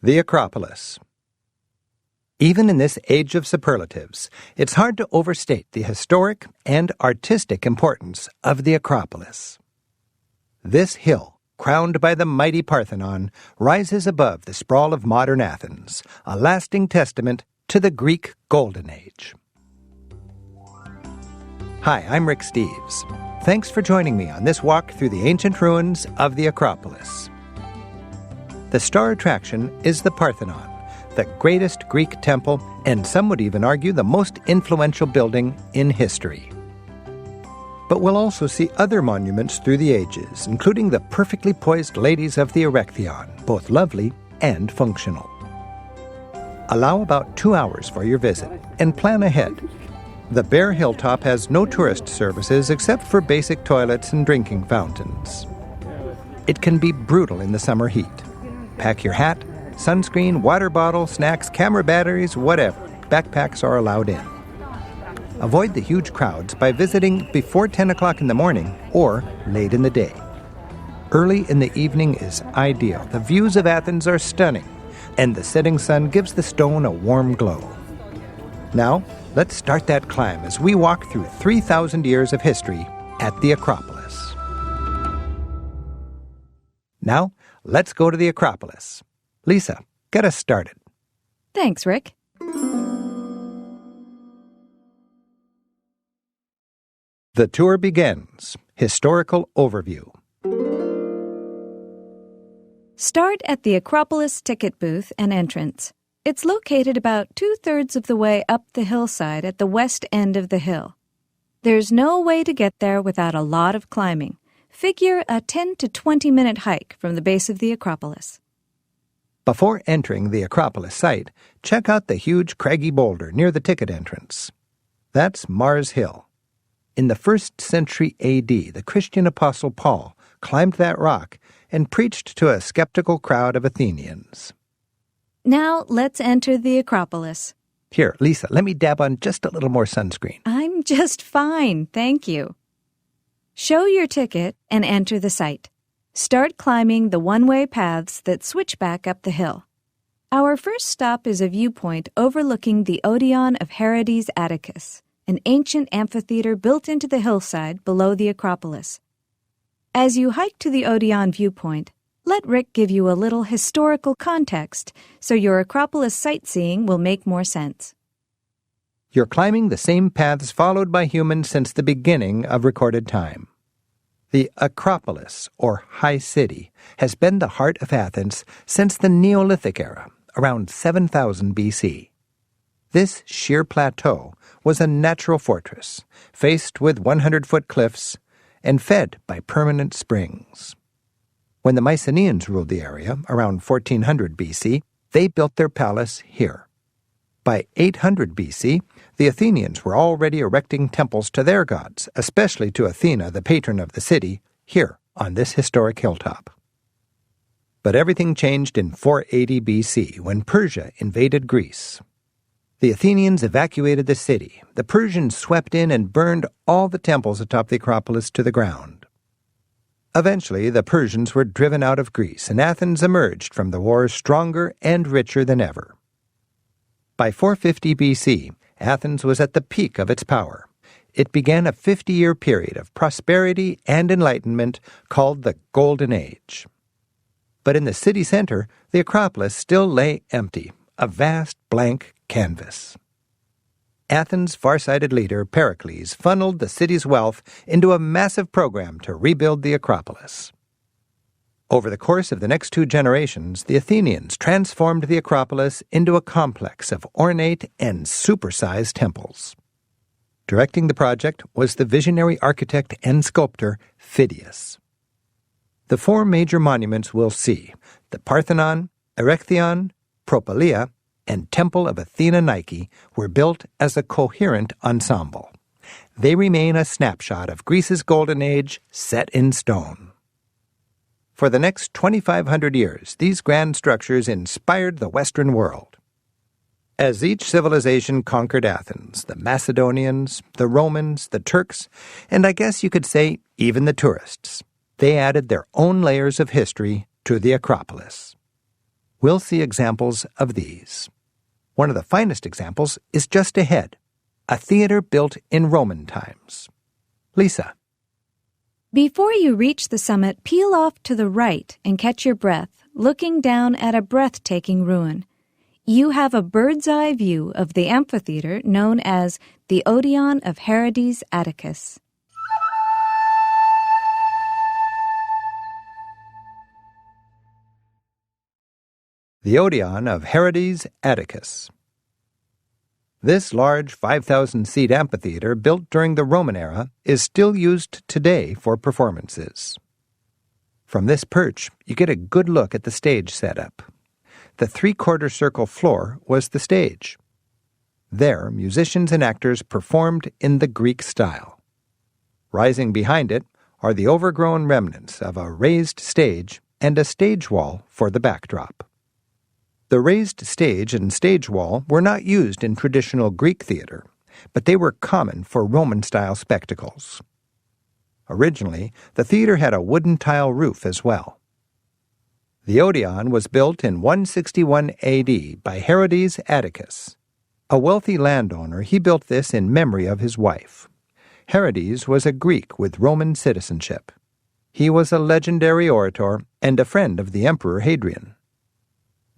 The Acropolis. Even in this age of superlatives, it's hard to overstate the historic and artistic importance of the Acropolis. This hill, crowned by the mighty Parthenon, rises above the sprawl of modern Athens, a lasting testament to the Greek Golden Age. Hi, I'm Rick Steves. Thanks for joining me on this walk through the ancient ruins of the Acropolis. The star attraction is the Parthenon, the greatest Greek temple, and some would even argue the most influential building in history. But we'll also see other monuments through the ages, including the perfectly poised ladies of the Erechtheion, both lovely and functional. Allow about 2 hours for your visit, and plan ahead. The bare hilltop has no tourist services except for basic toilets and drinking fountains. It can be brutal in the summer heat. Pack your hat, sunscreen, water bottle, snacks, camera batteries, whatever. Backpacks are allowed in. Avoid the huge crowds by visiting before 10 o'clock in the morning or late in the day. Early in the evening is ideal. The views of Athens are stunning, and the setting sun gives the stone a warm glow. Now, let's start that climb as we walk through 3,000 years of history at the Acropolis. Now, let's go to the Acropolis. Lisa, get us started. Thanks, Rick. The tour begins. Historical overview. Start at the Acropolis ticket booth and entrance. It's located about 2/3 of the way up the hillside at the west end of the hill. There's no way to get there without a lot of climbing. Figure a 10 to 20-minute hike from the base of the Acropolis. Before entering the Acropolis site, check out the huge craggy boulder near the ticket entrance. That's Mars Hill. In the 1st century A.D., the Christian apostle Paul climbed that rock and preached to a skeptical crowd of Athenians. Now let's enter the Acropolis. Here, Lisa, let me dab on just a little more sunscreen. I'm just fine, thank you. Show your ticket and enter the site. Start climbing the one-way paths that switch back up the hill. Our first stop is a viewpoint overlooking the Odeon of Herodes Atticus, an ancient amphitheater built into the hillside below the Acropolis. As you hike to the Odeon viewpoint, let Rick give you a little historical context so your Acropolis sightseeing will make more sense. You're climbing the same paths followed by humans since the beginning of recorded time. The Acropolis, or High City, has been the heart of Athens since the Neolithic era, around 7000 BC. This sheer plateau was a natural fortress, faced with 100-foot cliffs and fed by permanent springs. When the Mycenaeans ruled the area, around 1400 BC, they built their palace here. By 800 BC, the Athenians were already erecting temples to their gods, especially to Athena, the patron of the city, here on this historic hilltop. But everything changed in 480 BC when Persia invaded Greece. The Athenians evacuated the city. The Persians swept in and burned all the temples atop the Acropolis to the ground. Eventually, the Persians were driven out of Greece, and Athens emerged from the war stronger and richer than ever. By 450 BC, Athens was at the peak of its power. It began a 50-year period of prosperity and enlightenment called the Golden Age. But in the city center, the Acropolis still lay empty, a vast blank canvas. Athens' far-sighted leader, Pericles, funneled the city's wealth into a massive program to rebuild the Acropolis. Over the course of the next 2 generations, the Athenians transformed the Acropolis into a complex of ornate and supersized temples. Directing the project was the visionary architect and sculptor Phidias. The 4 major monuments we'll see, the Parthenon, Erechtheion, Propylaea, and Temple of Athena Nike, were built as a coherent ensemble. They remain a snapshot of Greece's golden age set in stone. For the next 2,500 years, these grand structures inspired the Western world. As each civilization conquered Athens, the Macedonians, the Romans, the Turks, and I guess you could say even the tourists, they added their own layers of history to the Acropolis. We'll see examples of these. One of the finest examples is just ahead, a theater built in Roman times. Lisa. Before you reach the summit, peel off to the right and catch your breath, looking down at a breathtaking ruin. You have a bird's-eye view of the amphitheater known as the Odeon of Herodes Atticus. The Odeon of Herodes Atticus. This large 5,000-seat amphitheater built during the Roman era is still used today for performances. From this perch, you get a good look at the stage setup. The three-quarter circle floor was the stage. There, musicians and actors performed in the Greek style. Rising behind it are the overgrown remnants of a raised stage and a stage wall for the backdrop. The raised stage and stage wall were not used in traditional Greek theater, but they were common for Roman-style spectacles. Originally, the theater had a wooden tile roof as well. The Odeon was built in 161 A.D. by Herodes Atticus. A wealthy landowner, he built this in memory of his wife. Herodes was a Greek with Roman citizenship. He was a legendary orator and a friend of the Emperor Hadrian.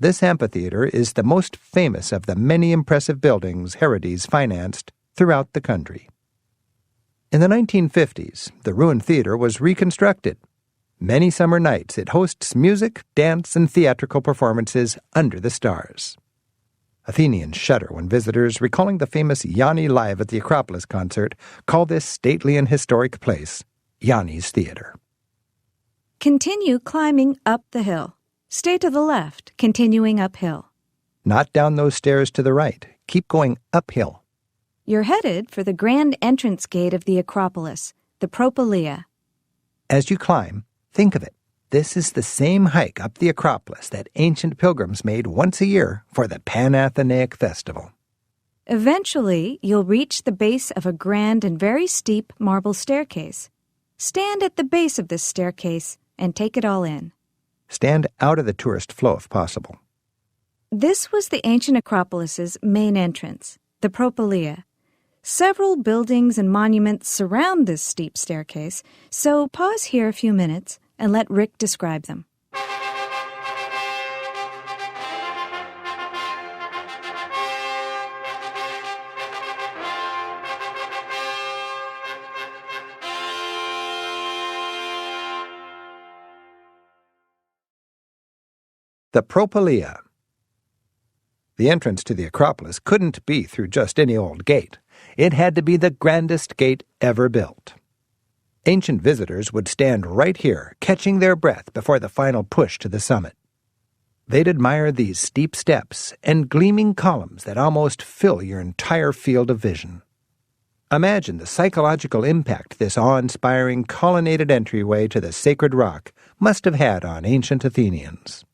This amphitheater is the most famous of the many impressive buildings Herodes financed throughout the country. In the 1950s, the ruined theater was reconstructed. Many summer nights it hosts music, dance, and theatrical performances under the stars. Athenians shudder when visitors, recalling the famous Yanni Live at the Acropolis concert, call this stately and historic place Yanni's Theater. Continue climbing up the hill. Stay to the left, continuing uphill. Not down those stairs to the right. Keep going uphill. You're headed for the grand entrance gate of the Acropolis, the Propylaea. As you climb, think of it. This is the same hike up the Acropolis that ancient pilgrims made once a year for the Pan-Athenaic festival. Eventually, you'll reach the base of a grand and very steep marble staircase. Stand at the base of this staircase and take it all in. Stand out of the tourist flow if possible. This was the ancient Acropolis's main entrance, the Propylaea. Several buildings and monuments surround this steep staircase, so pause here a few minutes and let Rick describe them. The Propylaea. The entrance to the Acropolis couldn't be through just any old gate. It had to be the grandest gate ever built. Ancient visitors would stand right here, catching their breath before the final push to the summit. They'd admire these steep steps and gleaming columns that almost fill your entire field of vision. Imagine the psychological impact this awe-inspiring colonnaded entryway to the sacred rock must have had on ancient Athenians.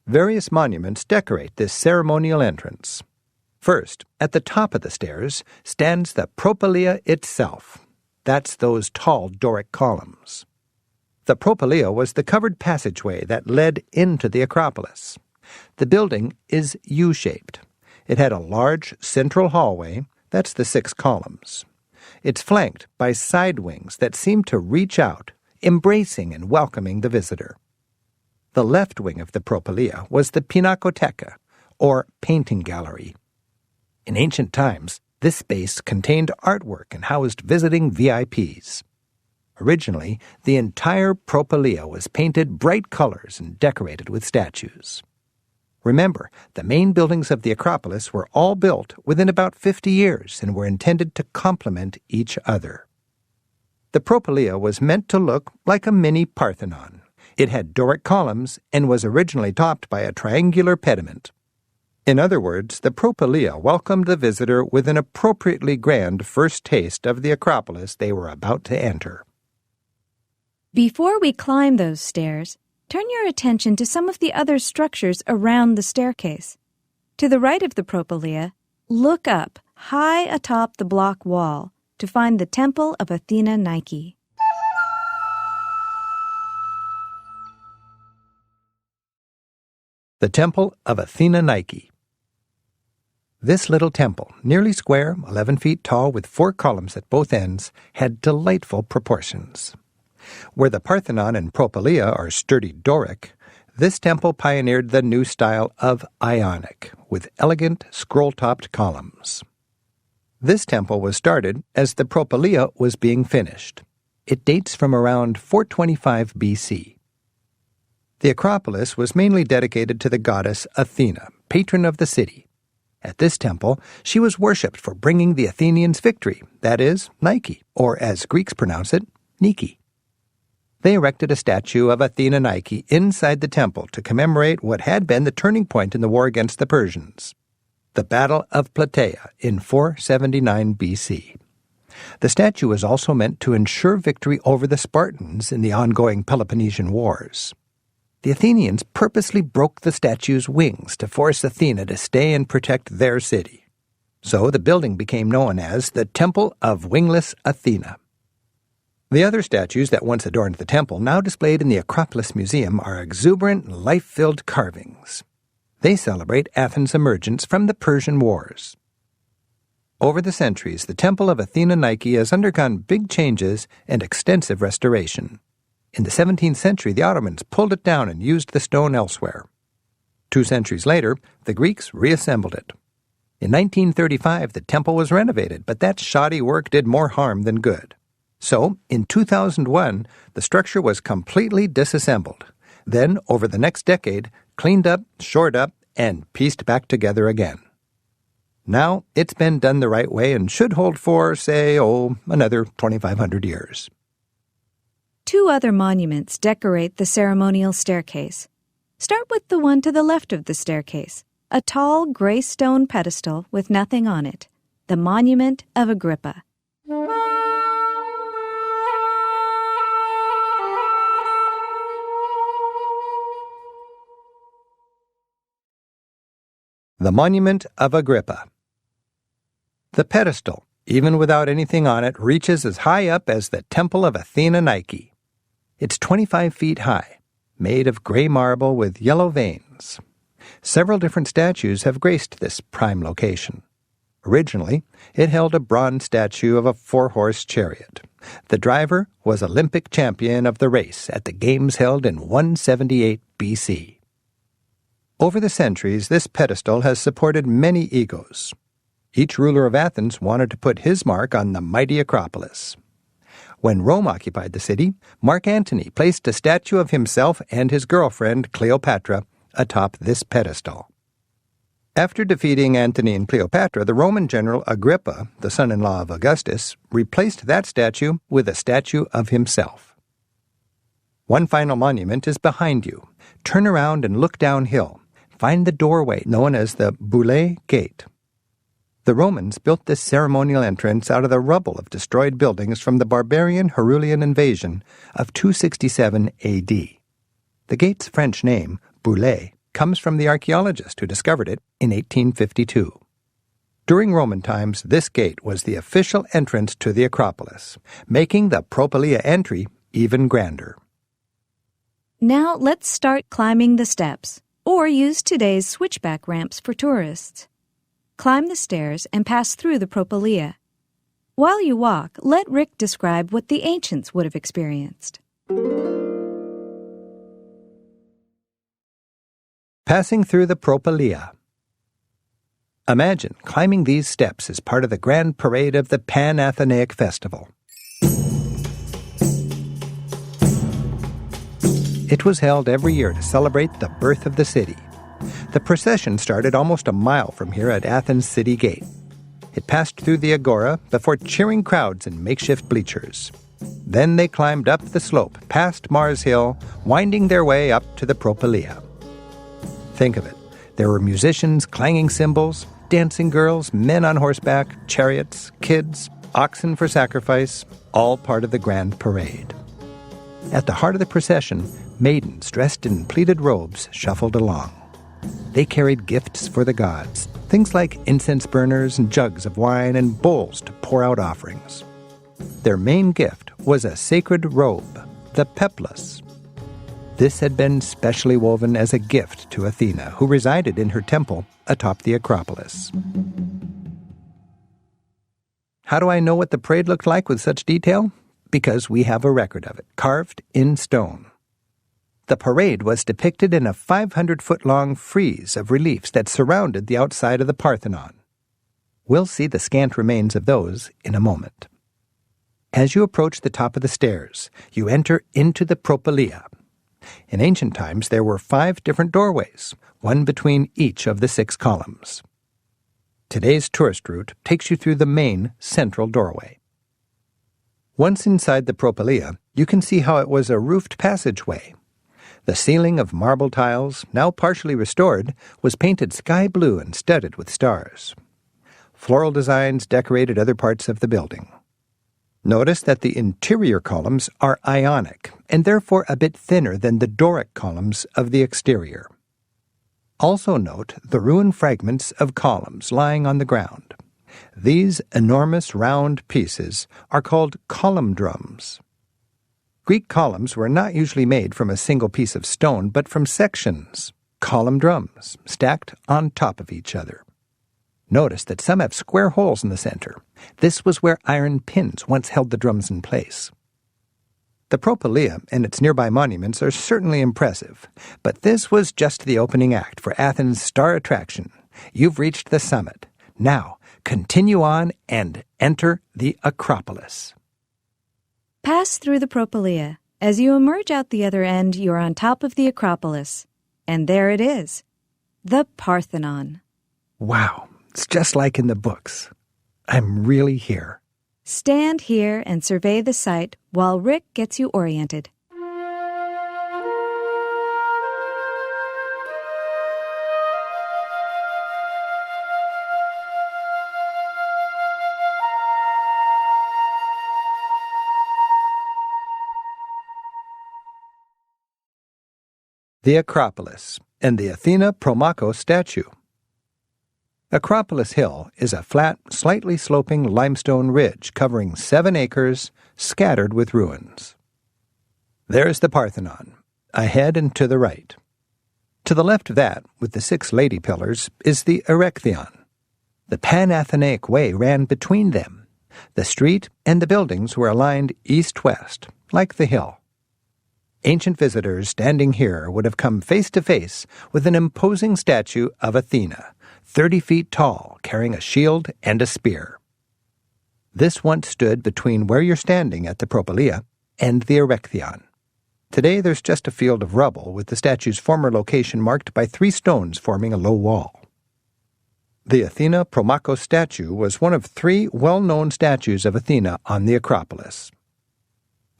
Various monuments decorate this ceremonial entrance. First, at the top of the stairs, stands the Propylaea itself. That's those tall Doric columns. The Propylaea was the covered passageway that led into the Acropolis. The building is U-shaped. It had a large central hallway, that's the 6 columns. It's flanked by side wings that seem to reach out, embracing and welcoming the visitor. The left wing of the Propylaea was the Pinacotheca, or painting gallery. In ancient times, this space contained artwork and housed visiting VIPs. Originally, the entire Propylaea was painted bright colors and decorated with statues. Remember, the main buildings of the Acropolis were all built within about 50 years and were intended to complement each other. The Propylaea was meant to look like a mini Parthenon. It had Doric columns and was originally topped by a triangular pediment. In other words, the Propylaea welcomed the visitor with an appropriately grand first taste of the Acropolis they were about to enter. Before we climb those stairs, turn your attention to some of the other structures around the staircase. To the right of the Propylaea, look up high atop the block wall to find the Temple of Athena Nike. The Temple of Athena Nike. This little temple, nearly square, 11 feet tall with 4 columns at both ends, had delightful proportions. Where the Parthenon and Propylaea are sturdy Doric, this temple pioneered the new style of Ionic, with elegant, scroll-topped columns. This temple was started as the Propylaea was being finished. It dates from around 425 BC. The Acropolis was mainly dedicated to the goddess Athena, patron of the city. At this temple, she was worshipped for bringing the Athenians victory, that is, Nike, or as Greeks pronounce it, Nike. They erected a statue of Athena Nike inside the temple to commemorate what had been the turning point in the war against the Persians, the Battle of Plataea in 479 BC. The statue was also meant to ensure victory over the Spartans in the ongoing Peloponnesian Wars. The Athenians purposely broke the statue's wings to force Athena to stay and protect their city. So the building became known as the Temple of Wingless Athena. The other statues that once adorned the temple, now displayed in the Acropolis Museum, are exuberant, life-filled carvings. They celebrate Athens' emergence from the Persian Wars. Over the centuries, the Temple of Athena Nike has undergone big changes and extensive restoration. In the 17th century, the Ottomans pulled it down and used the stone elsewhere. 2 centuries later, the Greeks reassembled it. In 1935, the temple was renovated, but that shoddy work did more harm than good. So, in 2001, the structure was completely disassembled. Then, over the next decade, cleaned up, shored up, and pieced back together again. Now, it's been done the right way and should hold for, say, another 2,500 years. 2 other monuments decorate the ceremonial staircase. Start with the one to the left of the staircase, a tall gray stone pedestal with nothing on it, the Monument of Agrippa. The Monument of Agrippa. The pedestal, even without anything on it, reaches as high up as the Temple of Athena Nike. It's 25 feet high, made of gray marble with yellow veins. Several different statues have graced this prime location. Originally, it held a bronze statue of a 4-horse chariot. The driver was Olympic champion of the race at the games held in 178 BC. Over the centuries, this pedestal has supported many egos. Each ruler of Athens wanted to put his mark on the mighty Acropolis. When Rome occupied the city, Mark Antony placed a statue of himself and his girlfriend, Cleopatra, atop this pedestal. After defeating Antony and Cleopatra, the Roman general Agrippa, the son-in-law of Augustus, replaced that statue with a statue of himself. One final monument is behind you. Turn around and look downhill. Find the doorway known as the Boulay Gate. The Romans built this ceremonial entrance out of the rubble of destroyed buildings from the barbarian Herulian invasion of 267 A.D. The gate's French name, Boulay, comes from the archaeologist who discovered it in 1852. During Roman times, this gate was the official entrance to the Acropolis, making the Propylaea entry even grander. Now let's start climbing the steps, or use today's switchback ramps for tourists. Climb the stairs and pass through the Propylaea. While you walk, let Rick describe what the ancients would have experienced. Passing through the Propylaea. Imagine climbing these steps as part of the grand parade of the Pan-Athenaic Festival. It was held every year to celebrate the birth of the city. The procession started almost a mile from here at Athens City Gate. It passed through the Agora before cheering crowds in makeshift bleachers. Then they climbed up the slope, past Mars Hill, winding their way up to the Propylaea. Think of it. There were musicians clanging cymbals, dancing girls, men on horseback, chariots, kids, oxen for sacrifice, all part of the grand parade. At the heart of the procession, maidens dressed in pleated robes shuffled along. They carried gifts for the gods, things like incense burners and jugs of wine and bowls to pour out offerings. Their main gift was a sacred robe, the peplus. This had been specially woven as a gift to Athena, who resided in her temple atop the Acropolis. How do I know what the parade looked like with such detail? Because we have a record of it, carved in stone. The parade was depicted in a 500-foot-long frieze of reliefs that surrounded the outside of the Parthenon. We'll see the scant remains of those in a moment. As you approach the top of the stairs, you enter into the Propylaea. In ancient times, there were 5 different doorways, one between each of the 6 columns. Today's tourist route takes you through the main central doorway. Once inside the Propylaea, you can see how it was a roofed passageway. The ceiling of marble tiles, now partially restored, was painted sky blue and studded with stars. Floral designs decorated other parts of the building. Notice that the interior columns are Ionic, and therefore a bit thinner than the Doric columns of the exterior. Also note the ruined fragments of columns lying on the ground. These enormous round pieces are called column drums. Greek columns were not usually made from a single piece of stone, but from sections, column drums, stacked on top of each other. Notice that some have square holes in the center. This was where iron pins once held the drums in place. The Propylaea and its nearby monuments are certainly impressive, but this was just the opening act for Athens' star attraction. You've reached the summit. Now, continue on and enter the Acropolis. Pass through the Propylaea. As you emerge out the other end, you're on top of the Acropolis. And there it is, the Parthenon. Wow, it's just like in the books. I'm really here. Stand here and survey the site while Rick gets you oriented. The Acropolis and the Athena Promachos statue. Acropolis Hill is a flat, slightly sloping limestone ridge covering 7 acres, scattered with ruins. There's the Parthenon, ahead and to the right. To the left of that, with the 6 lady pillars, is the Erechtheion. The Pan-Athenaic Way ran between them. The street and the buildings were aligned east-west, like the hill. Ancient visitors standing here would have come face to face with an imposing statue of Athena, 30 feet tall, carrying a shield and a spear. This once stood between where you're standing at the Propylaea and the Erechtheion. Today there's just a field of rubble with the statue's former location marked by 3 stones forming a low wall. The Athena Promachos statue was one of 3 well-known statues of Athena on the Acropolis.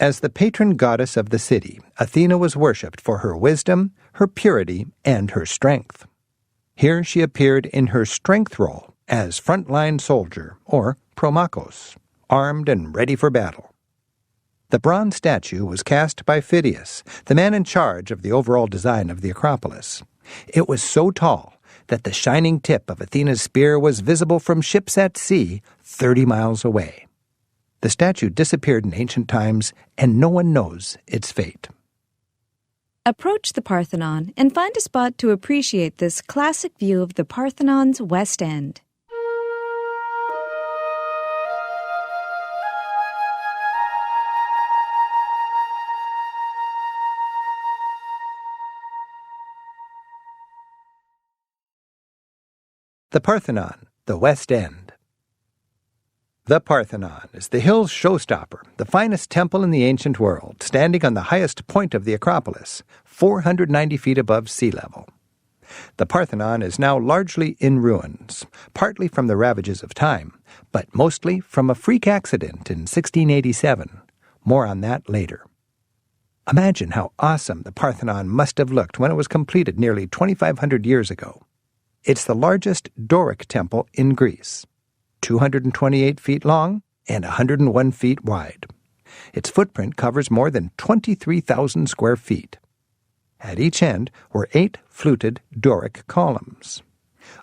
As the patron goddess of the city, Athena was worshipped for her wisdom, her purity, and her strength. Here she appeared in her strength role as frontline soldier, or Promachos, armed and ready for battle. The bronze statue was cast by Phidias, the man in charge of the overall design of the Acropolis. It was so tall that the shining tip of Athena's spear was visible from ships at sea 30 miles away. The statue disappeared in ancient times, and no one knows its fate. Approach the Parthenon and find a spot to appreciate this classic view of the Parthenon's west end. The Parthenon, the West End. The Parthenon is the hill's showstopper, the finest temple in the ancient world, standing on the highest point of the Acropolis, 490 feet above sea level. The Parthenon is now largely in ruins, partly from the ravages of time, but mostly from a freak accident in 1687. More on that later. Imagine how awesome the Parthenon must have looked when it was completed nearly 2,500 years ago. It's the largest Doric temple in Greece, 228 feet long and 101 feet wide. Its footprint covers more than 23,000 square feet. At each end were 8 fluted Doric columns.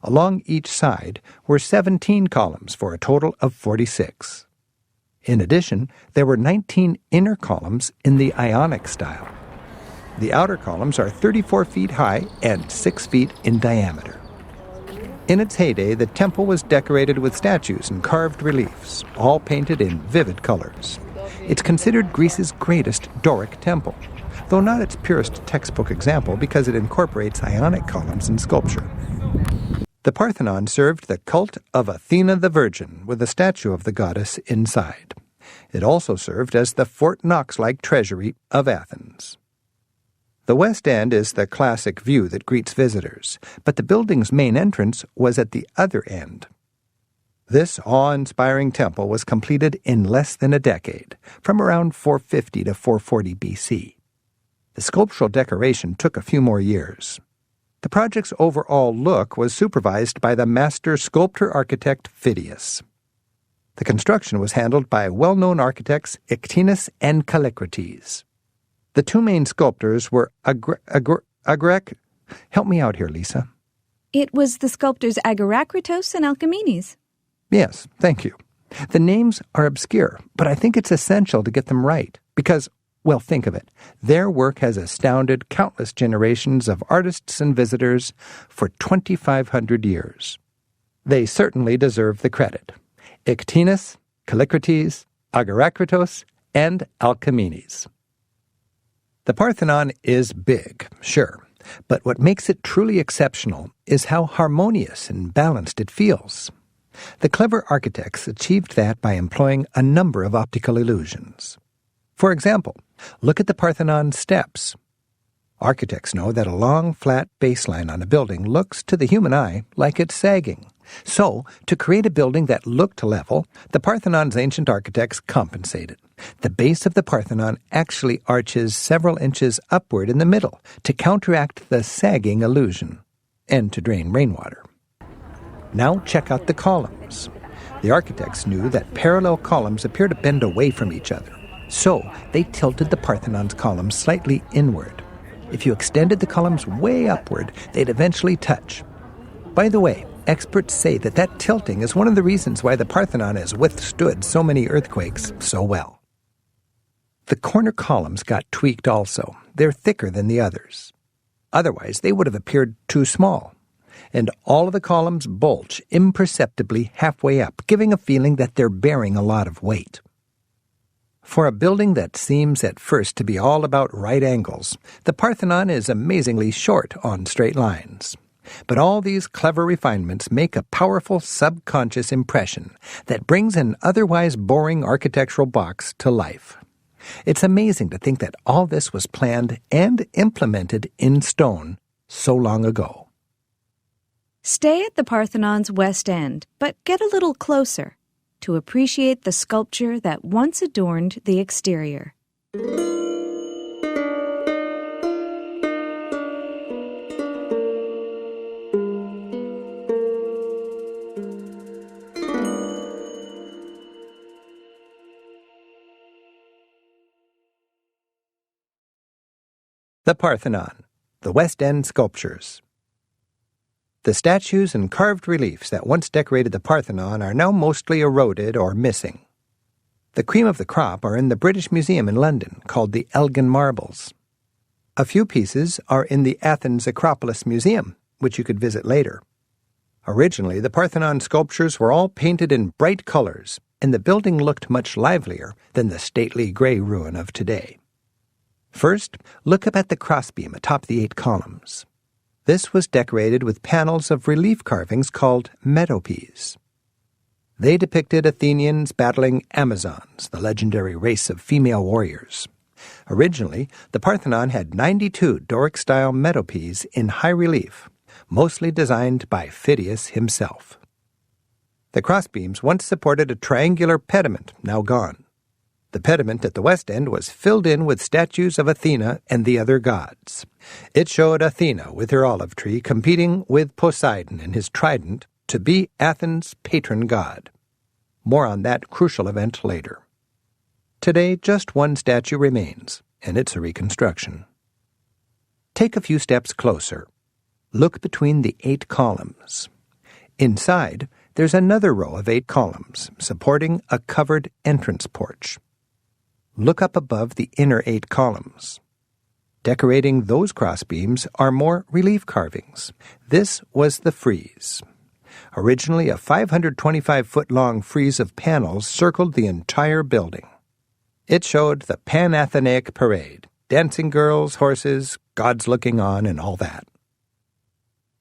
Along each side were 17 columns for a total of 46. In addition, there were 19 inner columns in the Ionic style. The outer columns are 34 feet high and 6 feet in diameter. In its heyday, the temple was decorated with statues and carved reliefs, all painted in vivid colors. It's considered Greece's greatest Doric temple, though not its purest textbook example because it incorporates Ionic columns and sculpture. The Parthenon served the cult of Athena the Virgin with a statue of the goddess inside. It also served as the Fort Knox-like treasury of Athens. The West End is the classic view that greets visitors, but the building's main entrance was at the other end. This awe-inspiring temple was completed in less than a decade, from around 450 to 440 BC. The sculptural decoration took a few more years. The project's overall look was supervised by the master sculptor-architect Phidias. The construction was handled by well-known architects Ictinus and Callicrates. The two main sculptors were Help me out here, Lisa. It was the sculptors Agoracratos and Alcamenes. Yes, thank you. The names are obscure, but I think it's essential to get them right because, well, think of it. Their work has astounded countless generations of artists and visitors for 2,500 years. They certainly deserve the credit. Ictinus, Callicrates, Agoracratos, and Alcamenes. The Parthenon is big, sure, but what makes it truly exceptional is how harmonious and balanced it feels. The clever architects achieved that by employing a number of optical illusions. For example, look at the Parthenon steps. Architects know that a long, flat baseline on a building looks, to the human eye, like it's sagging. So, to create a building that looked level, the Parthenon's ancient architects compensated. The base of the Parthenon actually arches several inches upward in the middle to counteract the sagging illusion and to drain rainwater. Now check out the columns. The architects knew that parallel columns appear to bend away from each other, so they tilted the Parthenon's columns slightly inward. If you extended the columns way upward, they'd eventually touch. By the way, experts say that tilting is one of the reasons why the Parthenon has withstood so many earthquakes so well. The corner columns got tweaked also. They're thicker than the others. Otherwise, they would have appeared too small. And all of the columns bulge imperceptibly halfway up, giving a feeling that they're bearing a lot of weight. For a building that seems at first to be all about right angles, the Parthenon is amazingly short on straight lines. But all these clever refinements make a powerful subconscious impression that brings an otherwise boring architectural box to life. It's amazing to think that all this was planned and implemented in stone so long ago. Stay at the Parthenon's West End, but get a little closer to appreciate the sculpture that once adorned the exterior. The Parthenon, the West End sculptures. The statues and carved reliefs that once decorated the Parthenon are now mostly eroded or missing. The cream of the crop are in the British Museum in London, called the Elgin Marbles. A few pieces are in the Athens Acropolis Museum, which you could visit later. Originally, the Parthenon sculptures were all painted in bright colors, and the building looked much livelier than the stately gray ruin of today. First, look up at the crossbeam atop the 8 columns. This was decorated with panels of relief carvings called metopes. They depicted Athenians battling Amazons, the legendary race of female warriors. Originally, the Parthenon had 92 Doric-style metopes in high relief, mostly designed by Phidias himself. The crossbeams once supported a triangular pediment, now gone. The pediment at the West End was filled in with statues of Athena and the other gods. It showed Athena with her olive tree competing with Poseidon and his trident to be Athens' patron god. More on that crucial event later. Today, just one statue remains, and it's a reconstruction. Take a few steps closer. Look between the 8 columns. Inside, there's another row of 8 columns supporting a covered entrance porch. Look up above the inner 8 columns. Decorating those crossbeams are more relief carvings. This was the frieze. Originally a 525-foot-long frieze of panels circled the entire building. It showed the Pan-Athenaic parade, dancing girls, horses, gods looking on, and all that.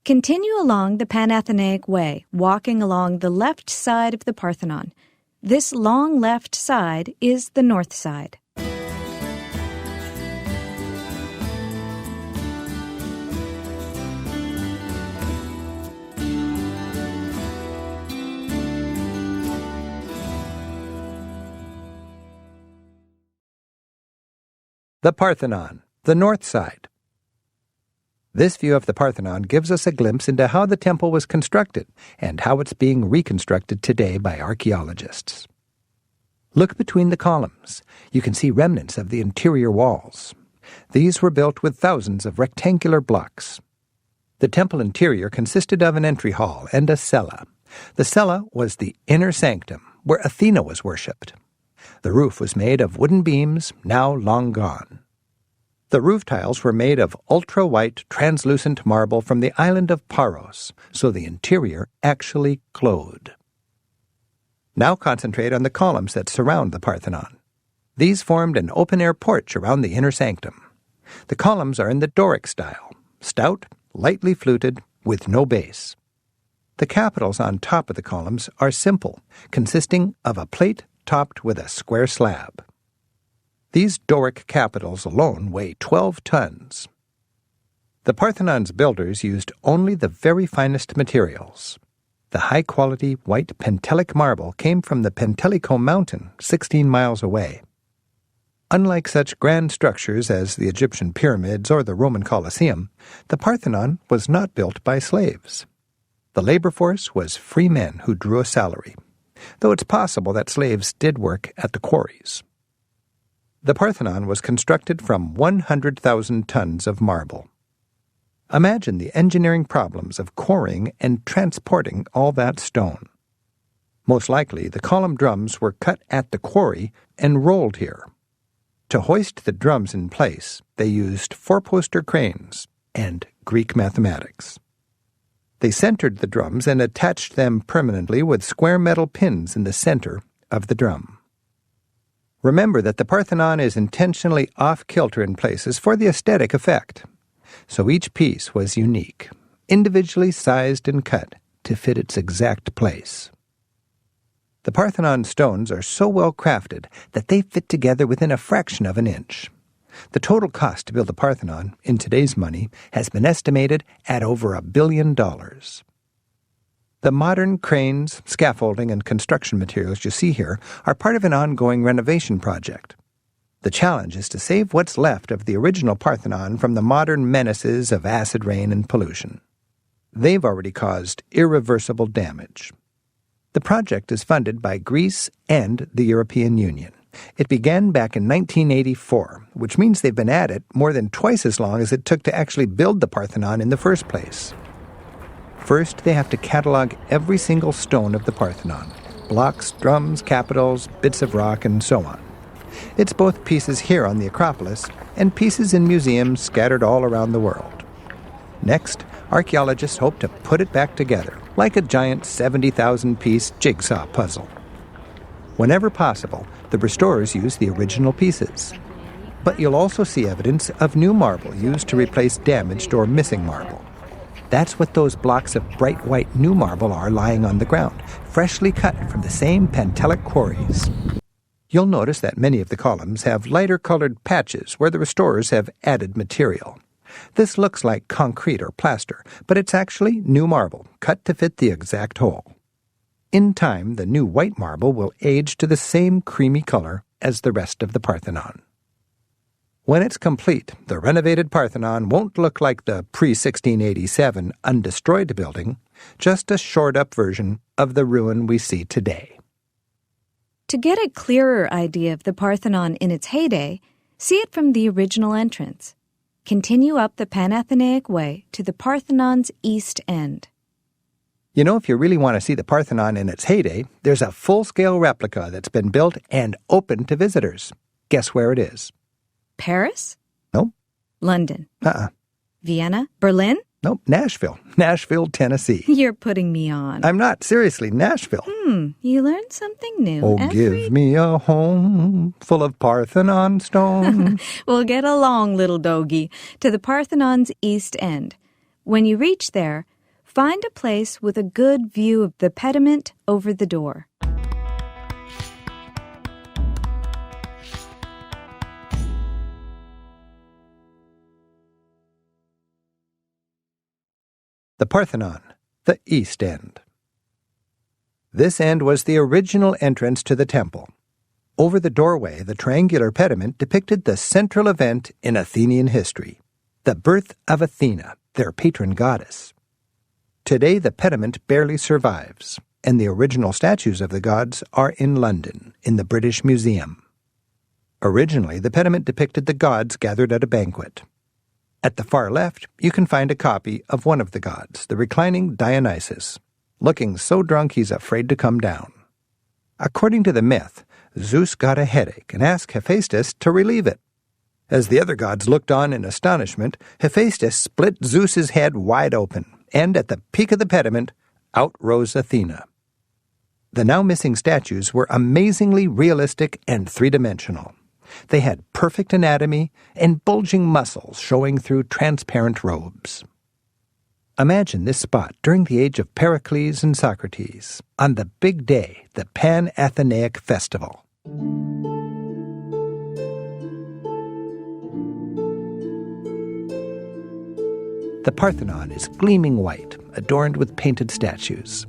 Continue along the Pan-Athenaic Way, walking along the left side of the Parthenon. This long left side is the north side. The Parthenon, the north side. This view of the Parthenon gives us a glimpse into how the temple was constructed and how it's being reconstructed today by archaeologists. Look between the columns. You can see remnants of the interior walls. These were built with thousands of rectangular blocks. The temple interior consisted of an entry hall and a cella. The cella was the inner sanctum, where Athena was worshipped. The roof was made of wooden beams, now long gone. The roof tiles were made of ultra-white, translucent marble from the island of Paros, so the interior actually glowed. Now concentrate on the columns that surround the Parthenon. These formed an open-air porch around the inner sanctum. The columns are in the Doric style, stout, lightly fluted, with no base. The capitals on top of the columns are simple, consisting of a plate topped with a square slab. These Doric capitals alone weigh 12 tons. The Parthenon's builders used only the very finest materials. The high-quality white Pentelic marble came from the Pentelicum mountain 16 miles away. Unlike such grand structures as the Egyptian pyramids or the Roman Colosseum, the Parthenon was not built by slaves. The labor force was free men who drew a salary, though it's possible that slaves did work at the quarries. The Parthenon was constructed from 100,000 tons of marble. Imagine the engineering problems of quarrying and transporting all that stone. Most likely, the column drums were cut at the quarry and rolled here. To hoist the drums in place, they used four-poster cranes and Greek mathematics. They centered the drums and attached them permanently with square metal pins in the center of the drum. Remember that the Parthenon is intentionally off-kilter in places for the aesthetic effect. So each piece was unique, individually sized and cut to fit its exact place. The Parthenon stones are so well crafted that they fit together within a fraction of an inch. The total cost to build the Parthenon, in today's money, has been estimated at over $1 billion. The modern cranes, scaffolding, and construction materials you see here are part of an ongoing renovation project. The challenge is to save what's left of the original Parthenon from the modern menaces of acid rain and pollution. They've already caused irreversible damage. The project is funded by Greece and the European Union. It began back in 1984, which means they've been at it more than twice as long as it took to actually build the Parthenon in the first place. First, they have to catalog every single stone of the Parthenon: blocks, drums, capitals, bits of rock, and so on. It's both pieces here on the Acropolis and pieces in museums scattered all around the world. Next, archaeologists hope to put it back together, like a giant 70,000-piece jigsaw puzzle. Whenever possible, the restorers use the original pieces. But you'll also see evidence of new marble used to replace damaged or missing marble. That's what those blocks of bright white new marble are lying on the ground, freshly cut from the same Pentelic quarries. You'll notice that many of the columns have lighter-colored patches where the restorers have added material. This looks like concrete or plaster, but it's actually new marble, cut to fit the exact hole. In time, the new white marble will age to the same creamy color as the rest of the Parthenon. When it's complete, the renovated Parthenon won't look like the pre-1687 undestroyed building, just a shored-up version of the ruin we see today. To get a clearer idea of the Parthenon in its heyday, see it from the original entrance. Continue up the Pan-Athenaic Way to the Parthenon's east end. You know, if you really want to see the Parthenon in its heyday, there's a full-scale replica that's been built and open to visitors. Guess where it is? Paris? No. London. Uh-uh. Vienna? Berlin? Nope, Nashville. Nashville, Tennessee. You're putting me on. I'm not. Seriously, Nashville. You learn something new Oh, give me a home full of Parthenon stone. Well, get along, little doggy, to the Parthenon's East End. When you reach there, find a place with a good view of the pediment over the door. The Parthenon, the East End. This end was the original entrance to the temple. Over the doorway, the triangular pediment depicted the central event in Athenian history, the birth of Athena, their patron goddess. Today, the pediment barely survives, and the original statues of the gods are in London, in the British Museum. Originally, the pediment depicted the gods gathered at a banquet. At the far left, you can find a copy of one of the gods, the reclining Dionysus, looking so drunk he's afraid to come down. According to the myth, Zeus got a headache and asked Hephaestus to relieve it. As the other gods looked on in astonishment, Hephaestus split Zeus's head wide open, and at the peak of the pediment, out rose Athena. The now missing statues were amazingly realistic and three-dimensional. They had perfect anatomy and bulging muscles showing through transparent robes. Imagine this spot during the age of Pericles and Socrates, on the big day, the Pan-Athenaic Festival. The Parthenon is gleaming white, adorned with painted statues.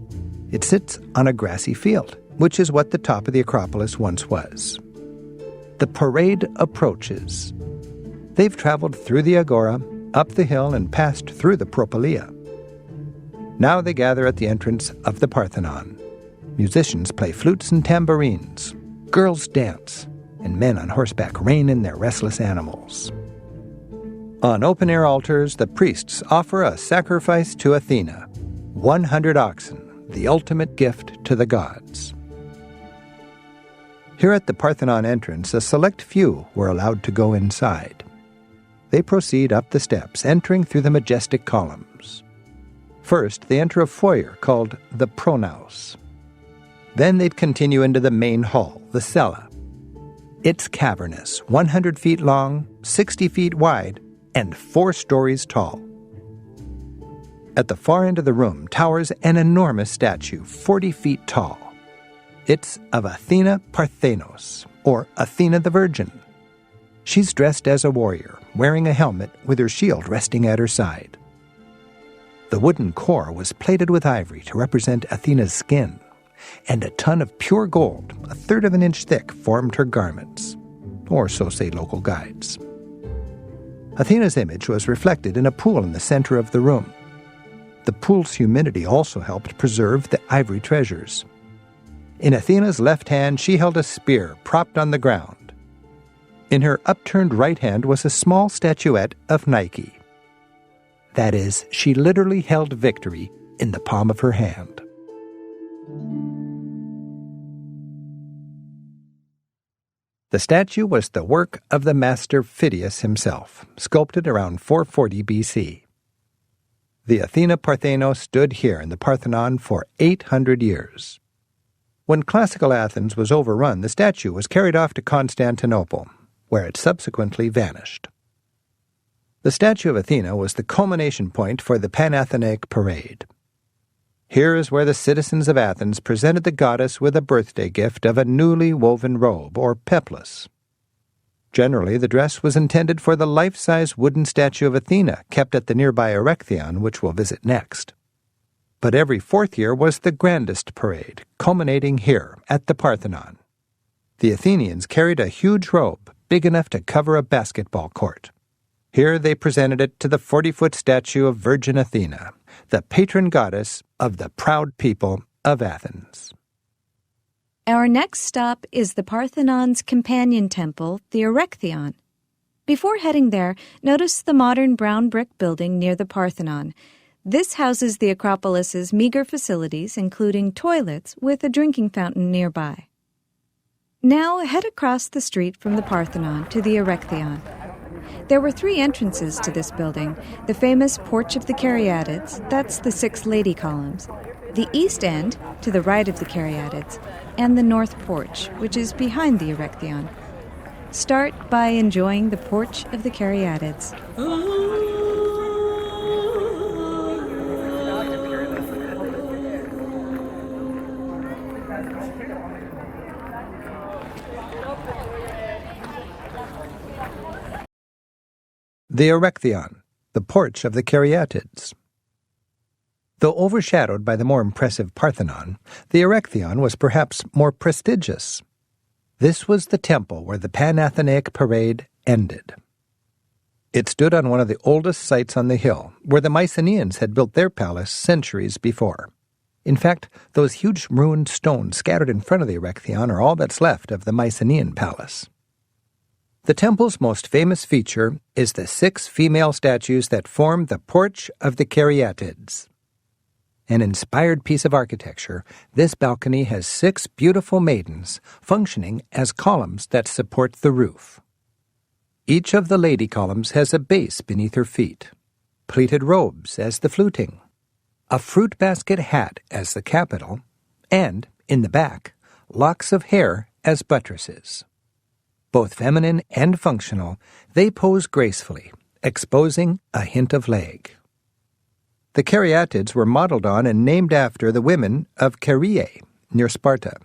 It sits on a grassy field, which is what the top of the Acropolis once was. The parade approaches. They've traveled through the Agora, up the hill, and passed through the Propylaea. Now they gather at the entrance of the Parthenon. Musicians play flutes and tambourines. Girls dance, and men on horseback rein in their restless animals. On open-air altars, the priests offer a sacrifice to Athena, 100 oxen, the ultimate gift to the gods. Here at the Parthenon entrance, a select few were allowed to go inside. They proceed up the steps, entering through the majestic columns. First, they enter a foyer called the pronaos. Then they'd continue into the main hall, the cella. It's cavernous, 100 feet long, 60 feet wide, and 4 stories tall. At the far end of the room towers an enormous statue, 40 feet tall. It's of Athena Parthenos, or Athena the Virgin. She's dressed as a warrior, wearing a helmet with her shield resting at her side. The wooden core was plated with ivory to represent Athena's skin, and a ton of pure gold, 1/3 of an inch thick, formed her garments, or so say local guides. Athena's image was reflected in a pool in the center of the room. The pool's humidity also helped preserve the ivory treasures. In Athena's left hand, she held a spear propped on the ground. In her upturned right hand was a small statuette of Nike. That is, she literally held victory in the palm of her hand. The statue was the work of the master Phidias himself, sculpted around 440 BC. The Athena Parthenos stood here in the Parthenon for 800 years. When classical Athens was overrun, the statue was carried off to Constantinople, where it subsequently vanished. The statue of Athena was the culmination point for the Pan-Athenaic parade. Here is where the citizens of Athens presented the goddess with a birthday gift of a newly woven robe, or peplus. Generally, the dress was intended for the life-size wooden statue of Athena kept at the nearby Erechtheion, which we'll visit next. But every 4th year was the grandest parade, culminating here at the Parthenon. The Athenians carried a huge robe, big enough to cover a basketball court. Here they presented it to the 40-foot statue of Virgin Athena, the patron goddess of the proud people of Athens. Our next stop is the Parthenon's companion temple, the Erechtheion. Before heading there, notice the modern brown brick building near the Parthenon. This houses the Acropolis's meager facilities, including toilets with a drinking fountain nearby. Now head across the street from the Parthenon to the Erechtheion. There were 3 entrances to this building: the famous Porch of the Caryatids, that's the 6 lady columns, the east end, to the right of the Caryatids, and the north porch, which is behind the Erechtheion. Start by enjoying the Porch of the Caryatids. The Erechtheion, the Porch of the Caryatids. Though overshadowed by the more impressive Parthenon, the Erechtheion was perhaps more prestigious. This was the temple where the Pan-Athenaic parade ended. It stood on one of the oldest sites on the hill, where the Mycenaeans had built their palace centuries before. In fact, those huge ruined stones scattered in front of the Erechtheion are all that's left of the Mycenaean palace. The temple's most famous feature is the 6 female statues that form the Porch of the Caryatids. An inspired piece of architecture, this balcony has 6 beautiful maidens functioning as columns that support the roof. Each of the lady columns has a base beneath her feet, pleated robes as the fluting, a fruit basket hat as the capital, and, in the back, locks of hair as buttresses. Both feminine and functional, they pose gracefully, exposing a hint of leg. The Caryatids were modeled on and named after the women of Caria, near Sparta,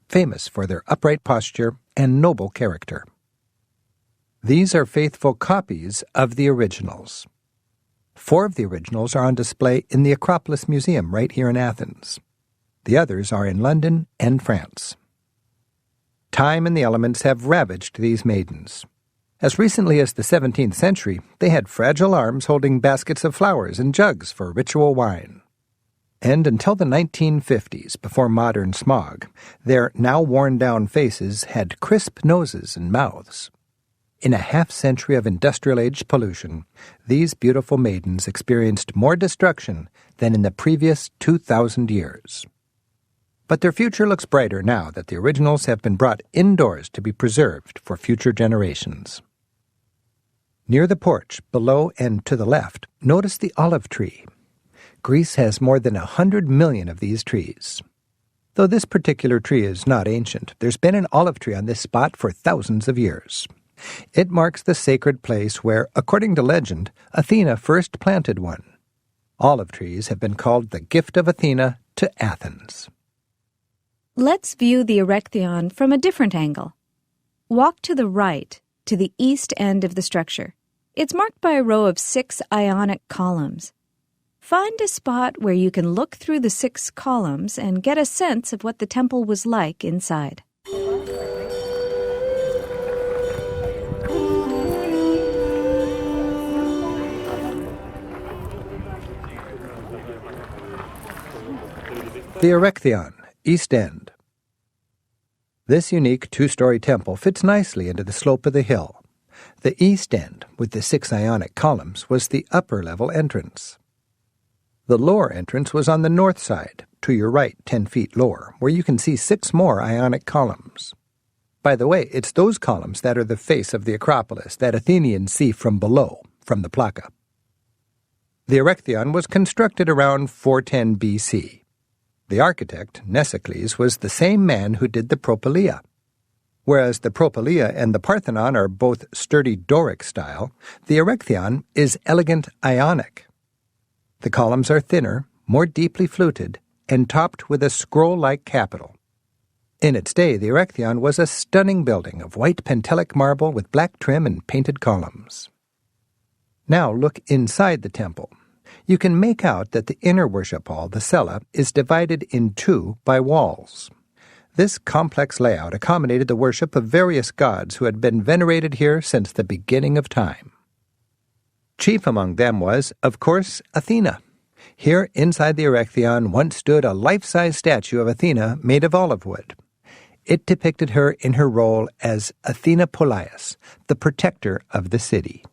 famous for their upright posture and noble character. These are faithful copies of the originals. 4 of the originals are on display in the Acropolis Museum right here in Athens. The others are in London and France. Time and the elements have ravaged these maidens. As recently as the 17th century, they had fragile arms holding baskets of flowers and jugs for ritual wine. And until the 1950s, before modern smog, their now worn-down faces had crisp noses and mouths. In a half-century of industrial-age pollution, these beautiful maidens experienced more destruction than in the previous 2,000 years. But their future looks brighter now that the originals have been brought indoors to be preserved for future generations. Near the porch, below and to the left, notice the olive tree. Greece has more than 100 million of these trees. Though this particular tree is not ancient, there's been an olive tree on this spot for thousands of years. It marks the sacred place where, according to legend, Athena first planted one. Olive trees have been called the gift of Athena to Athens. Let's view the Erechtheion from a different angle. Walk to the right, to the east end of the structure. It's marked by a row of 6 Ionic columns. Find a spot where you can look through the 6 columns and get a sense of what the temple was like inside. The Erechtheion, East End. This unique 2-story temple fits nicely into the slope of the hill. The east end, with the 6 Ionic columns, was the upper-level entrance. The lower entrance was on the north side, to your right 10 feet lower, where you can see 6 more Ionic columns. By the way, it's those columns that are the face of the Acropolis that Athenians see from below, from the Plaka. The Erechtheion was constructed around 410 B.C. The architect, Nesicles, was the same man who did the Propylaea. Whereas the Propylaea and the Parthenon are both sturdy Doric style, the Erechtheion is elegant Ionic. The columns are thinner, more deeply fluted, and topped with a scroll-like capital. In its day, the Erechtheion was a stunning building of white Pentelic marble with black trim and painted columns. Now look inside the temple. You can make out that the inner worship hall, the cella, is divided in 2 by walls. This complex layout accommodated the worship of various gods who had been venerated here since the beginning of time. Chief among them was, of course, Athena. Here, inside the Erechtheion, once stood a life-size statue of Athena made of olive wood. It depicted her in her role as Athena Polias, the protector of the city.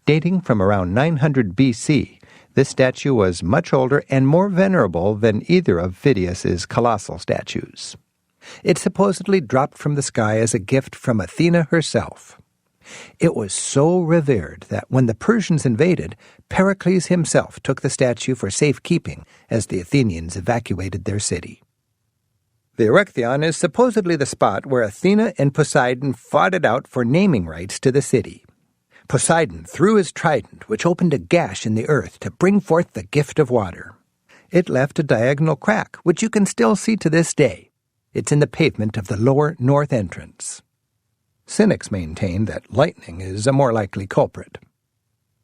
Dating from around 900 B.C., this statue was much older and more venerable than either of Phidias's colossal statues. It supposedly dropped from the sky as a gift from Athena herself. It was so revered that when the Persians invaded, Pericles himself took the statue for safekeeping as the Athenians evacuated their city. The Erechtheion is supposedly the spot where Athena and Poseidon fought it out for naming rights to the city. Poseidon threw his trident, which opened a gash in the earth to bring forth the gift of water. It left a diagonal crack, which you can still see to this day. It's in the pavement of the lower north entrance. Cynics maintain that lightning is a more likely culprit.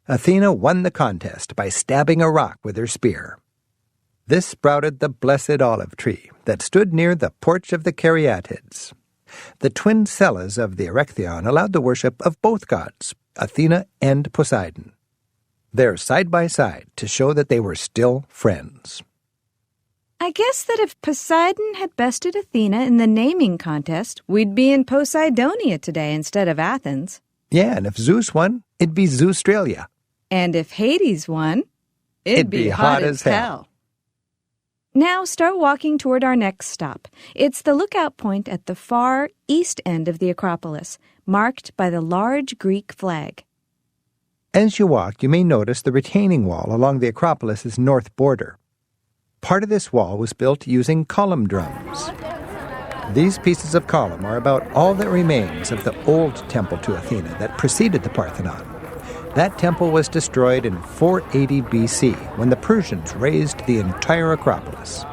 Athena won the contest by stabbing a rock with her spear. This sprouted the blessed olive tree that stood near the porch of the Caryatids. The twin cellas of the Erechtheion allowed the worship of both gods, Athena and Poseidon. They're side by side to show that they were still friends. I guess that if Poseidon had bested Athena in the naming contest, we'd be in Poseidonia today instead of Athens. Yeah, and if Zeus won, it'd be Zeustralia. And if Hades won, it'd be hot as hell. Now start walking toward our next stop. It's the lookout point at the far east end of the Acropolis, marked by the large Greek flag. As you walk, you may notice the retaining wall along the Acropolis's north border. Part of this wall was built using column drums. These pieces of column are about all that remains of the old temple to Athena that preceded the Parthenon. That temple was destroyed in 480 BC when the Persians razed the entire Acropolis.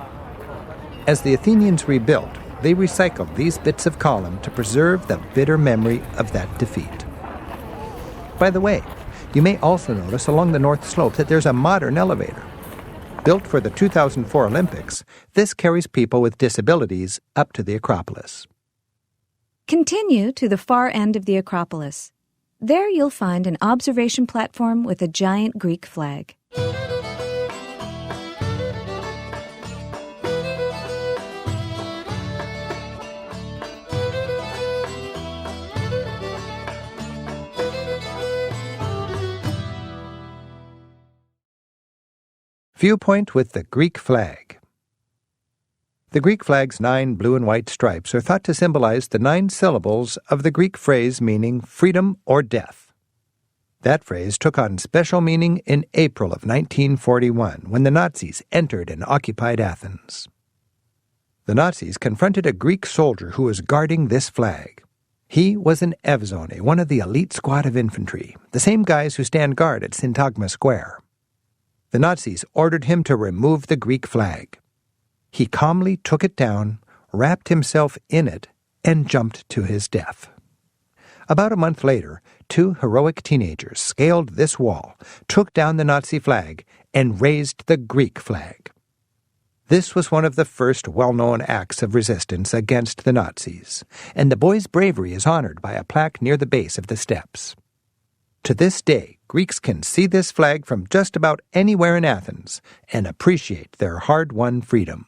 As the Athenians rebuilt, they recycled these bits of column to preserve the bitter memory of that defeat. By the way, you may also notice along the north slope that there's a modern elevator. Built for the 2004 Olympics, this carries people with disabilities up to the Acropolis. Continue to the far end of the Acropolis. There you'll find an observation platform with a giant Greek flag. Viewpoint with the Greek flag. The Greek flag's 9 blue and white stripes are thought to symbolize the 9 syllables of the Greek phrase meaning freedom or death. That phrase took on special meaning in April of 1941 when the Nazis entered and occupied Athens. The Nazis confronted a Greek soldier who was guarding this flag. He was an Evzone, one of the elite squad of infantry, the same guys who stand guard at Syntagma Square. The Nazis ordered him to remove the Greek flag. He calmly took it down, wrapped himself in it, and jumped to his death. About a month later, 2 heroic teenagers scaled this wall, took down the Nazi flag, and raised the Greek flag. This was one of the first well-known acts of resistance against the Nazis, and the boys' bravery is honored by a plaque near the base of the steps. To this day, Greeks can see this flag from just about anywhere in Athens and appreciate their hard-won freedom.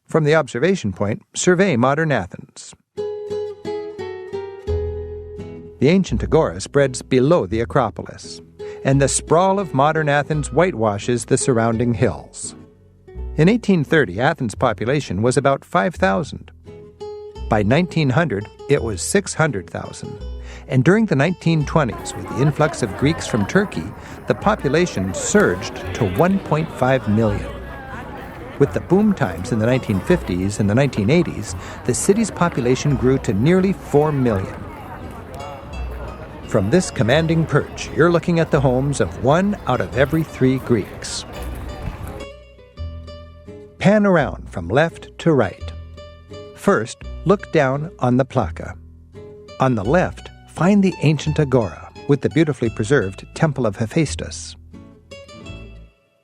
From the observation point, survey modern Athens. The ancient agora spreads below the Acropolis, and the sprawl of modern Athens whitewashes the surrounding hills. In 1830, Athens' population was about 5,000. By 1900, it was 600,000. And during the 1920s, with the influx of Greeks from Turkey, the population surged to 1.5 million. With the boom times in the 1950s and the 1980s, the city's population grew to nearly 4 million. From this commanding perch, you're looking at the homes of 1 out of every 3 Greeks. Pan around from left to right. First, look down on the Plaka. On the left, find the ancient agora with the beautifully preserved Temple of Hephaestus.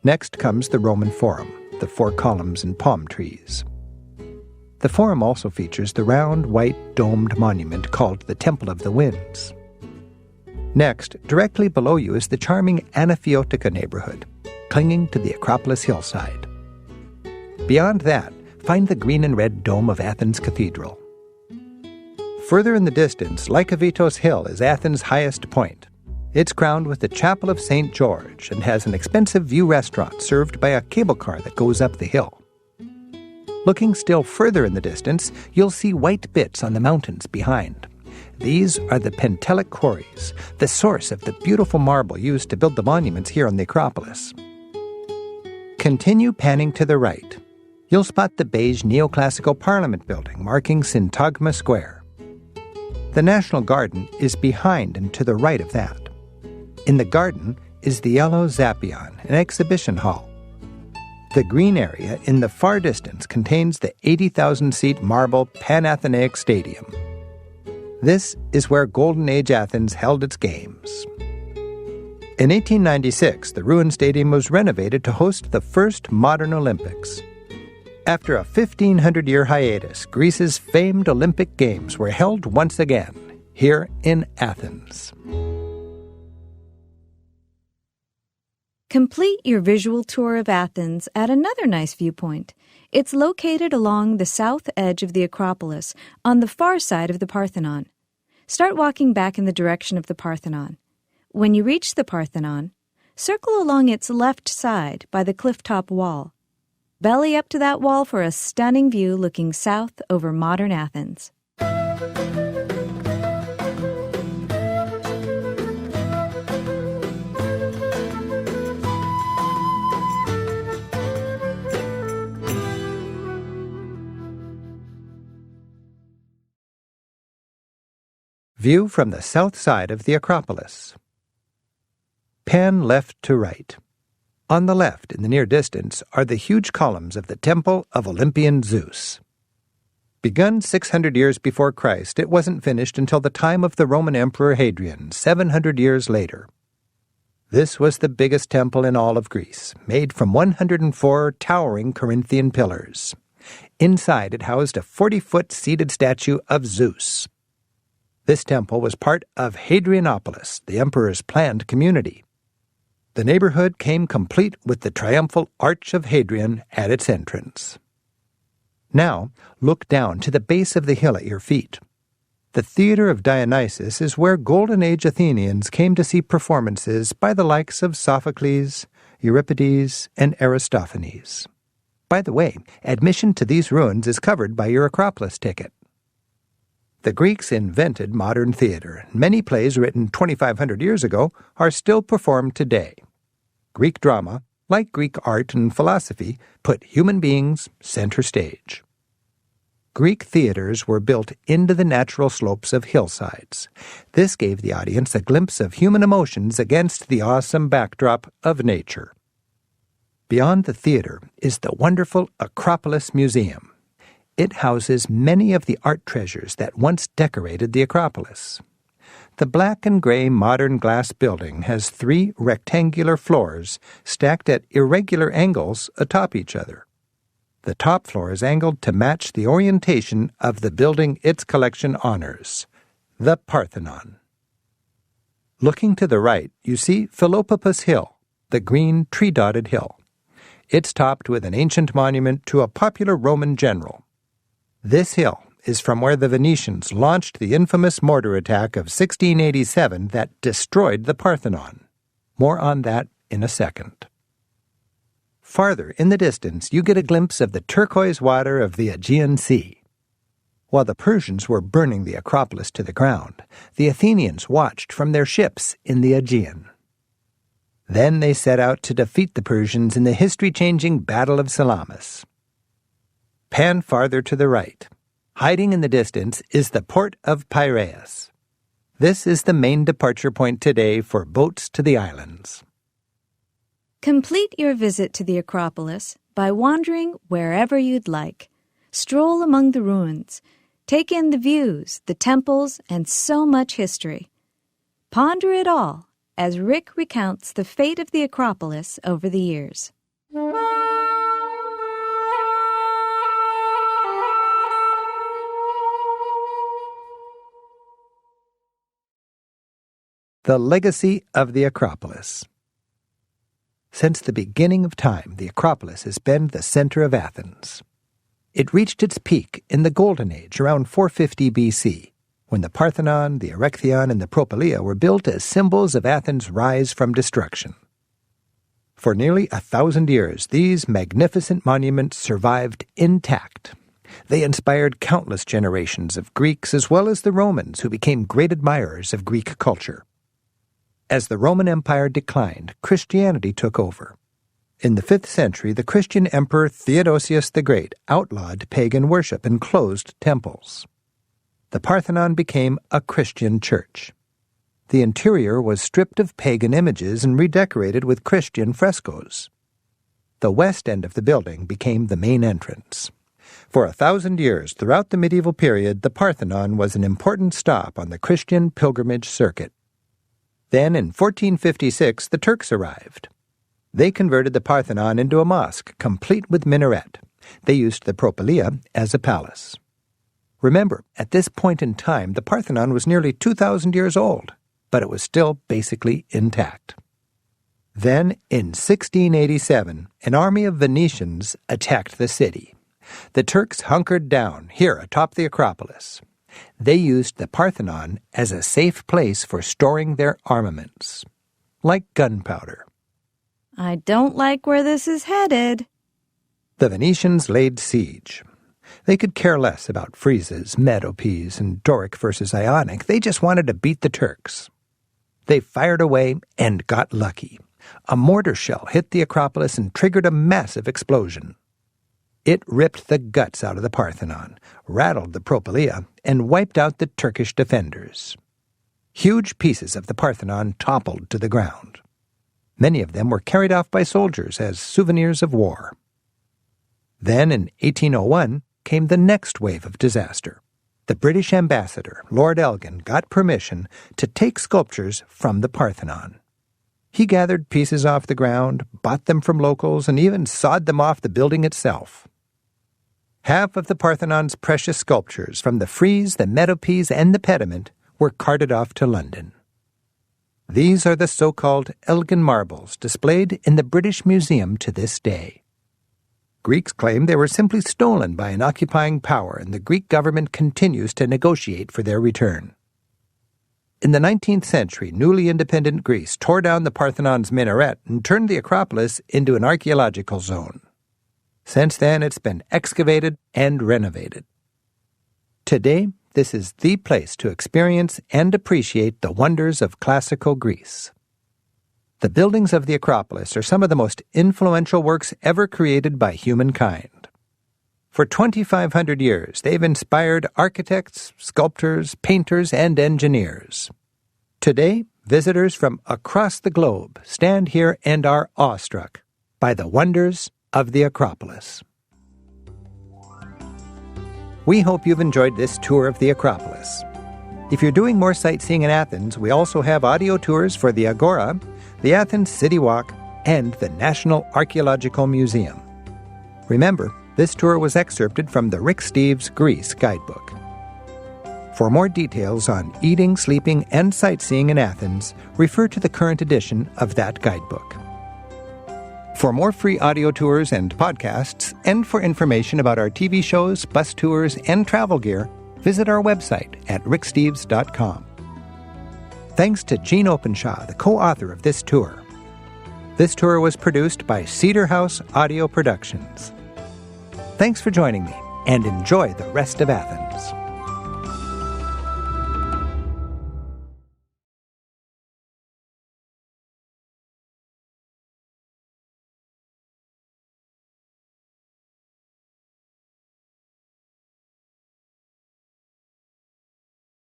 Next comes the Roman Forum, the 4 columns and palm trees. The Forum also features the round, white, domed monument called the Temple of the Winds. Next, directly below you is the charming Anaphiotica neighborhood, clinging to the Acropolis hillside. Beyond that, find the green and red dome of Athens Cathedral. Further in the distance, Lykovitos Hill is Athens' highest point. It's crowned with the Chapel of St. George and has an expensive view restaurant served by a cable car that goes up the hill. Looking still further in the distance, you'll see white bits on the mountains behind. These are the Pentelic quarries, the source of the beautiful marble used to build the monuments here on the Acropolis. Continue panning to the right. You'll spot the beige neoclassical Parliament building marking Syntagma Square. The National Garden is behind and to the right of that. In the garden is the yellow Zappion, an exhibition hall. The green area in the far distance contains the 80,000-seat marble Panathenaic Stadium. This is where Golden Age Athens held its games. In 1896, the ruined stadium was renovated to host the first modern Olympics. After a 1,500-year hiatus, Greece's famed Olympic Games were held once again, here in Athens. Complete your visual tour of Athens at another nice viewpoint. It's located along the south edge of the Acropolis, on the far side of the Parthenon. Start walking back in the direction of the Parthenon. When you reach the Parthenon, circle along its left side by the clifftop wall. Belly up to that wall for a stunning view looking south over modern Athens. View from the south side of the Acropolis. Pan left to right. On the left, in the near distance, are the huge columns of the Temple of Olympian Zeus. Begun 600 years before Christ, it wasn't finished until the time of the Roman Emperor Hadrian, 700 years later. This was the biggest temple in all of Greece, made from 104 towering Corinthian pillars. Inside, it housed a 40-foot seated statue of Zeus. This temple was part of Hadrianopolis, the emperor's planned community. The neighborhood came complete with the triumphal Arch of Hadrian at its entrance. Now, look down to the base of the hill at your feet. The Theater of Dionysus is where Golden Age Athenians came to see performances by the likes of Sophocles, Euripides, and Aristophanes. By the way, admission to these ruins is covered by your Acropolis ticket. The Greeks invented modern theater. Many plays written 2,500 years ago are still performed today. Greek drama, like Greek art and philosophy, put human beings center stage. Greek theaters were built into the natural slopes of hillsides. This gave the audience a glimpse of human emotions against the awesome backdrop of nature. Beyond the theater is the wonderful Acropolis Museum. It houses many of the art treasures that once decorated the Acropolis. The black and gray modern glass building has 3 rectangular floors stacked at irregular angles atop each other. The top floor is angled to match the orientation of the building its collection honors, the Parthenon. Looking to the right, you see Philopappus Hill, the green tree-dotted hill. It's topped with an ancient monument to a popular Roman general. This hill is from where the Venetians launched the infamous mortar attack of 1687 that destroyed the Parthenon. More on that in a second. Farther in the distance, you get a glimpse of the turquoise water of the Aegean Sea. While the Persians were burning the Acropolis to the ground, the Athenians watched from their ships in the Aegean. Then they set out to defeat the Persians in the history-changing Battle of Salamis. Pan farther to the right. Hiding in the distance is the port of Piraeus. This is the main departure point today for boats to the islands. Complete your visit to the Acropolis by wandering wherever you'd like. Stroll among the ruins. Take in the views, the temples, and so much history. Ponder it all as Rick recounts the fate of the Acropolis over the years. The legacy of the Acropolis. Since the beginning of time, the Acropolis has been the center of Athens. It reached its peak in the Golden Age around 450 BC, when the Parthenon, the Erechtheion, and the Propylaea were built as symbols of Athens' rise from destruction. For nearly 1,000 years, these magnificent monuments survived intact. They inspired countless generations of Greeks as well as the Romans, who became great admirers of Greek culture. As the Roman Empire declined, Christianity took over. In the 5th century, the Christian emperor Theodosius the Great outlawed pagan worship and closed temples. The Parthenon became a Christian church. The interior was stripped of pagan images and redecorated with Christian frescoes. The west end of the building became the main entrance. For 1,000 years throughout the medieval period, the Parthenon was an important stop on the Christian pilgrimage circuit. Then, in 1456, the Turks arrived. They converted the Parthenon into a mosque, complete with minaret. They used the propylaea as a palace. Remember, at this point in time, the Parthenon was nearly 2,000 years old, but it was still basically intact. Then, in 1687, an army of Venetians attacked the city. The Turks hunkered down here atop the Acropolis. They used the Parthenon as a safe place for storing their armaments, like gunpowder. I don't like where this is headed. The Venetians laid siege. They could care less about friezes, metopes, and Doric versus Ionic. They just wanted to beat the Turks. They fired away and got lucky. A mortar shell hit the Acropolis and triggered a massive explosion. It ripped the guts out of the Parthenon, rattled the propylaea, and wiped out the Turkish defenders. Huge pieces of the Parthenon toppled to the ground. Many of them were carried off by soldiers as souvenirs of war. Then, in 1801, came the next wave of disaster. The British ambassador, Lord Elgin, got permission to take sculptures from the Parthenon. He gathered pieces off the ground, bought them from locals, and even sawed them off the building itself. Half of the Parthenon's precious sculptures, from the frieze, the metopes, and the pediment, were carted off to London. These are the so-called Elgin marbles, displayed in the British Museum to this day. Greeks claim they were simply stolen by an occupying power, and the Greek government continues to negotiate for their return. In the 19th century, newly independent Greece tore down the Parthenon's minaret and turned the Acropolis into an archaeological zone. Since then, it's been excavated and renovated. Today, this is the place to experience and appreciate the wonders of classical Greece. The buildings of the Acropolis are some of the most influential works ever created by humankind. For 2,500 years, they've inspired architects, sculptors, painters, and engineers. Today, visitors from across the globe stand here and are awestruck by the wonders of the Acropolis. We hope you've enjoyed this tour of the Acropolis. If you're doing more sightseeing in Athens, we also have audio tours for the Agora, the Athens City Walk, and the National Archaeological Museum. Remember, this tour was excerpted from the Rick Steves Greece guidebook. For more details on eating, sleeping, and sightseeing in Athens, refer to the current edition of that guidebook. For more free audio tours and podcasts, and for information about our TV shows, bus tours, and travel gear, visit our website at ricksteves.com. Thanks to Gene Openshaw, the co-author of this tour. This tour was produced by Cedar House Audio Productions. Thanks for joining me, and enjoy the rest of Athens.